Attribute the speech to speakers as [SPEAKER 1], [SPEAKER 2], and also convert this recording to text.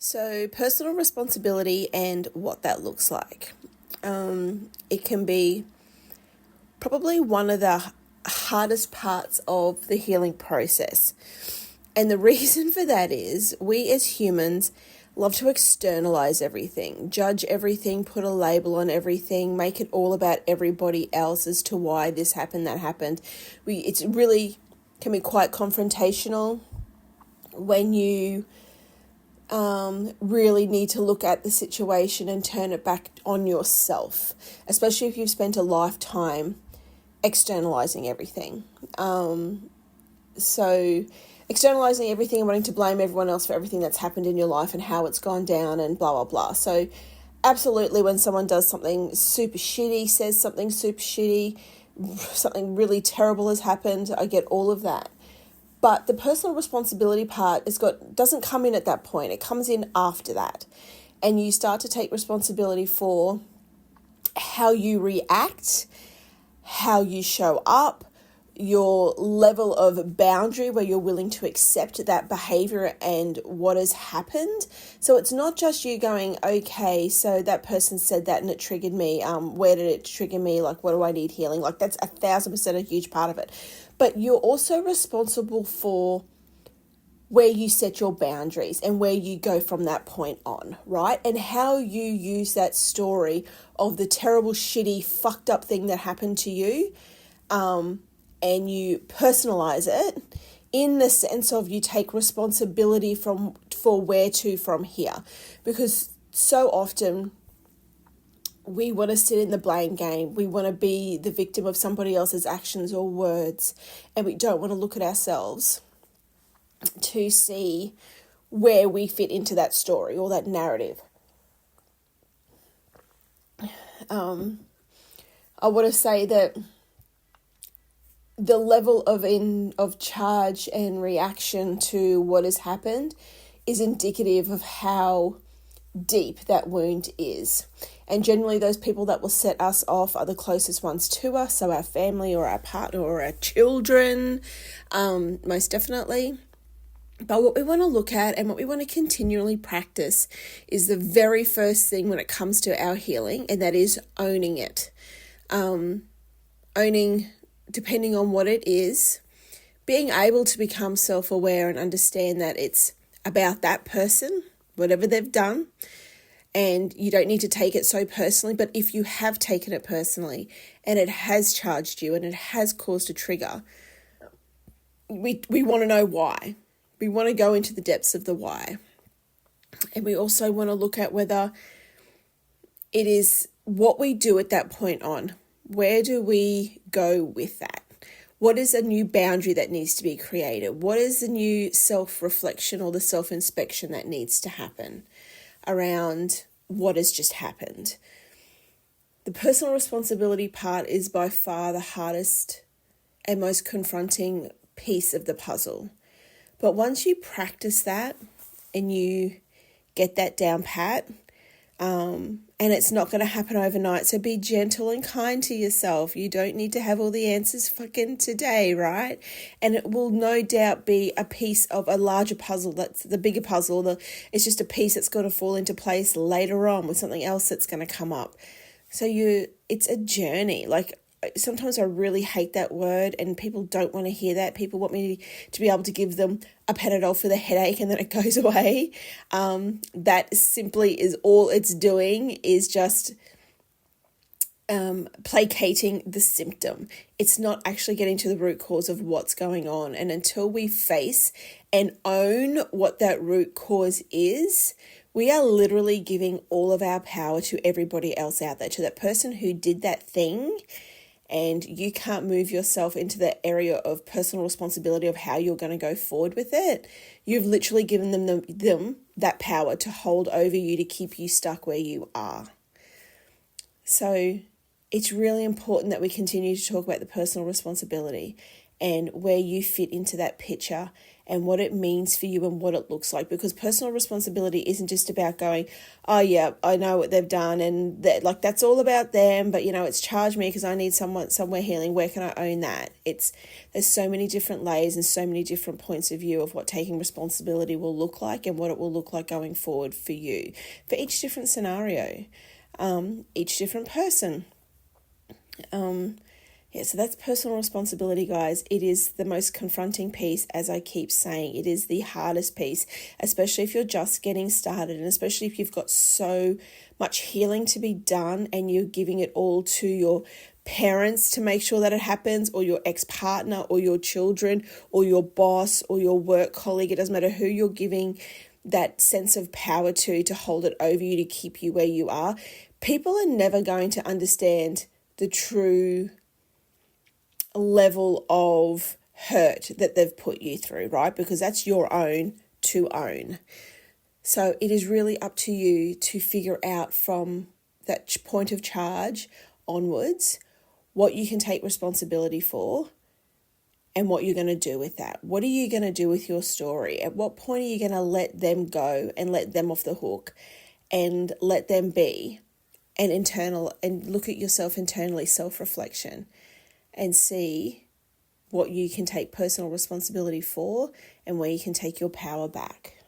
[SPEAKER 1] So, personal responsibility and what that looks like. It can be probably one of the hardest parts of the healing process. And the reason for that is we as humans love to externalize everything, judge everything, put a label on everything, make it all about everybody else as to why this happened, that happened. It's really can be quite confrontational when you really need to look at the situation and turn it back on yourself, especially if you've spent a lifetime externalizing everything. So externalizing everything and wanting to blame everyone else for everything that's happened in your life and how it's gone down and blah, blah, blah. So absolutely, when someone does something super shitty, says something super shitty, something really terrible has happened, I get all of that. But the personal responsibility part doesn't come in at that point. It comes in after that. And you start to take responsibility for how you react, how you show up, your level of boundary where you're willing to accept that behavior and what has happened. So it's not just you going, okay, so that person said that and it triggered me. Where did it trigger me? Like, what do I need healing? Like, that's 1,000% a huge part of it. But you're also responsible for where you set your boundaries and where you go from that point on, right? And how you use that story of the terrible, shitty, fucked up thing that happened to you, and you personalize it in the sense of you take responsibility for where to from here. Because so often we want to sit in the blame game. We want to be the victim of somebody else's actions or words, and we don't want to look at ourselves to see where we fit into that story or that narrative. I want to say that the level of charge and reaction to what has happened is indicative of how deep that wound is. And generally those people that will set us off are the closest ones to us, so our family or our partner or our children, most definitely. But what we want to look at and what we want to continually practice is the very first thing when it comes to our healing, and that is owning it. Owning, depending on what it is, being able to become self-aware and understand that it's about that person, whatever they've done, and you don't need to take it so personally. But if you have taken it personally and it has charged you and it has caused a trigger, we want to know why. We want to go into the depths of the why. And we also want to look at whether it is what we do at that point on. Where do we go with that? What is a new boundary that needs to be created? What is the new self-reflection or the self-inspection that needs to happen around what has just happened? The personal responsibility part is by far the hardest and most confronting piece of the puzzle. But once you practice that and you get that down pat, and it's not going to happen overnight. So be gentle and kind to yourself. You don't need to have all the answers fucking today, right? And it will no doubt be a piece of a larger puzzle. That's the bigger puzzle. It's just a piece that's going to fall into place later on with something else that's going to come up. So it's a journey. Like, sometimes I really hate that word and people don't want to hear that. People want me to be able to give them a Panadol for the headache and then it goes away. That simply is all it's doing is just placating the symptom. It's not actually getting to the root cause of what's going on. And until we face and own what that root cause is, we are literally giving all of our power to everybody else out there, to that person who did that thing. And you can't move yourself into the area of personal responsibility of how you're going to go forward with it. You've literally given them that power to hold over you, to keep you stuck where you are. So it's really important that we continue to talk about the personal responsibility and where you fit into that picture and what it means for you and what it looks like. Because personal responsibility isn't just about going, oh yeah, I know what they've done and that, like, that's all about them, but it's charged me because I need somewhere healing. Where can I own that? There's so many different layers and so many different points of view of what taking responsibility will look like and what it will look like going forward for you, for each different scenario, each different person. So that's personal responsibility, guys. It is the most confronting piece, as I keep saying. It is the hardest piece, especially if you're just getting started, and especially if you've got so much healing to be done and you're giving it all to your parents to make sure that it happens, or your ex-partner, or your children, or your boss, or your work colleague. It doesn't matter who you're giving that sense of power to hold it over you, to keep you where you are. People are never going to understand the true level of hurt that they've put you through, right? Because that's your own to own. So it is really up to you to figure out from that point of charge onwards what you can take responsibility for and what you're going to do with that. What are you going to do with your story? At what point are you going to let them go and let them off the hook and let them be and look at yourself internally, self-reflection, and see what you can take personal responsibility for and where you can take your power back.